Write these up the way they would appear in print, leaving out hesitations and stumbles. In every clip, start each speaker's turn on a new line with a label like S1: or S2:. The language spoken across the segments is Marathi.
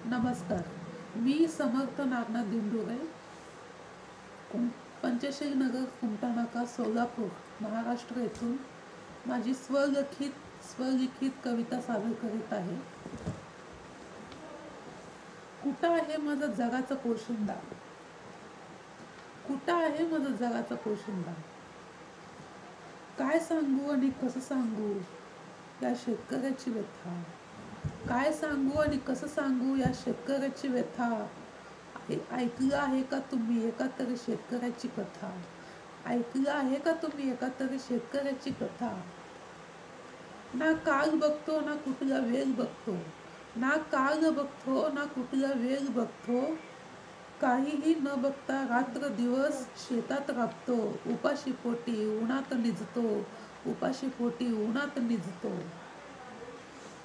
S1: नमस्कार. मी समर्थ नागनाथ दिंडोरे, पंचशील नगर, कुमटानाका, सोलापूर, महाराष्ट्र येथून माझी स्वलिखित कविता सादर करीत आहे. कुठं आहे माझा जगाचा पोशिंदा? कुठं आहे माझा जगाचा पोशिंदा? काय सांगू आणि कसं सांगू या शेतकऱ्याची व्यथा? काय सांगू आणि कसं सांगू या शेतकऱ्याची व्यथा? ऐकलं आहे का तुम्ही एका तरी शेतकऱ्याची कथा? ऐकलं आहे का तुम्ही एका तरी शेतकऱ्याची कथा? ना काळ बघतो ना कुठला वेग बघतो, ना काळ बघतो ना कुठला वेग बघतो, काहीही न बघता रात्र दिवस शेतात राबतो, उपाशी पोटी उन्हात निजतो, उपाशी पोटी उन्हात निजतो.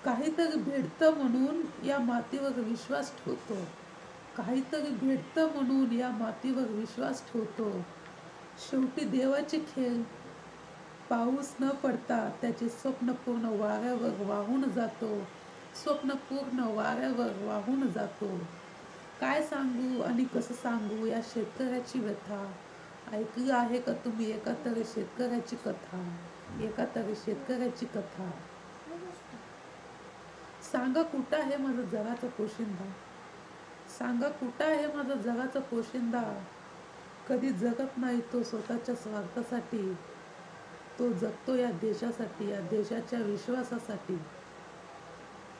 S1: काहीतरी भेटतं म्हणून या मातीवर विश्वास ठेवतो, काहीतरी भेटतं म्हणून या मातीवर विश्वास ठेवतो. शेवटी देवाचे खेळ, पाऊस न पडता त्याचे स्वप्न पूर्ण वाऱ्यावर वाहून जातो, स्वप्न पूर्ण वाऱ्यावर वाहून जातो. काय सांगू आणि कसं सांगू या शेतकऱ्याची व्यथा? ऐकलं आहे का तुम्ही एका तरी शेतकऱ्याची कथा? एका तरी शेतकऱ्याची कथा. सांगा कुठं आहे माझा जगाचा पोशिंदा? सांगा कुठं आहे माझा जगाचा पोशिंदा? कधी जगत नाही तो स्वतःच्या स्वार्थासाठी, तो जगतो या देशासाठी, या देशाच्या विश्वासासाठी.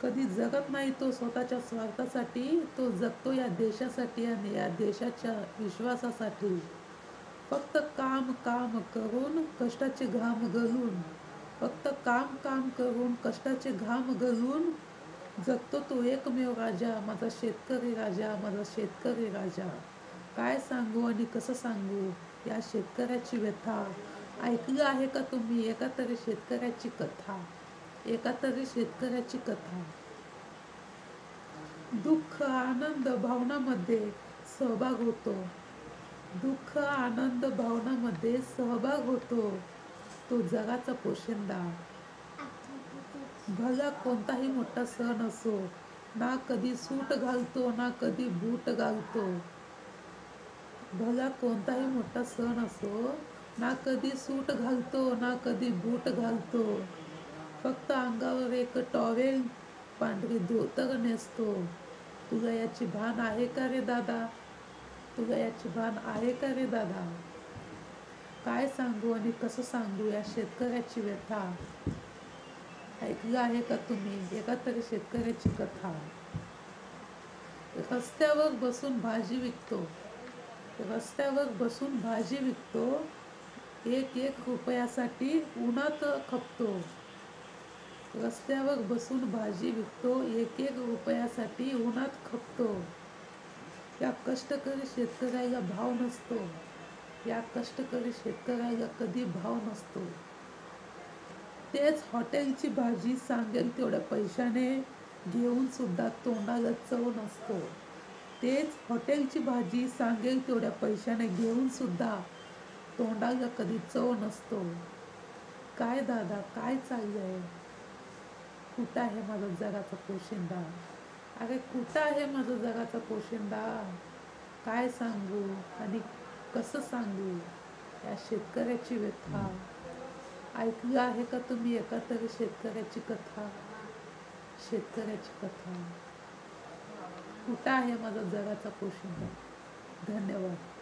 S1: कधी जगत नाही तो स्वतःच्या स्वार्थासाठी, तो जगतो या देशासाठी आणि या देशाच्या विश्वासासाठी. फक्त काम काम करून कष्टाचे घाम गळून, फक्त काम काम करून कष्टाचे घाम गळून जगतो तो एकमेव राजा, माझा शेतकरी राजा, माझा शेतकरी राजा. काय सांगू आणि कसं सांगू या शेतकऱ्याची व्यथा? ऐकलं आहे का तुम्ही एका तरी शेतकऱ्याची कथा? एका तरी शेतकऱ्याची कथा. दुःख आनंद भावनामध्ये सहभाग होतो, दुःख आनंद भावनामध्ये सहभाग होतो तो जगाचा पोशिंदा. भला कोणताही मोठा सण असो, ना कधी सूट घालतो ना कधी बूट घालतो. भला कोणताही मोठा सण असो, ना कधी सूट घालतो ना कधी बूट घालतो. फक्त अंगावर एक टॉवेल, पांढरी धोतर नेसतो. तुला याची भान आहे का रे दादा? तुला याची भान आहे का रे दादा? काय सांगू आणि कसं सांगू या शेतकऱ्याची व्यथा? ऐकलं आहे का तुम्ही एका तरी शेतकऱ्याची कथा? रस्त्यावर बसून भाजी विकतो, रस्त्यावर बसून भाजी विकतो, एक एक रुपयासाठी उन्हात खपतो. रस्त्यावर बसून भाजी विकतो, एक एक रुपयासाठी उन्हात खपतो. या कष्टकरी शेतकऱ्याला भाव नसतो, या कष्टकरी शेतकऱ्याला कधी भाव नसतो. तेच हॉटेलची भाजी सांगेल तेवढ्या पैशाने घेऊन सुद्धा तोंडाला चव नसतो. तेच हॉटेलची भाजी सांगेल तेवढ्या पैशाने घेऊन सुद्धा तोंडाला कधी चव नसतो. काय दादा, काय चाललंय? कुठं आहे माझा जगाचा पोशिंदा? अरे कुठं आहे माझा जगाचा पोशिंदा? काय सांगू आणि कसं सांगू या शेतकऱ्याची व्यथा? ऐकलं आहे का तुम्ही एका तरी शेतकऱ्याची कथा? शेतकऱ्याची कथा. कुठं आहे माझा जगाचा पोशिंदा? धन्यवाद.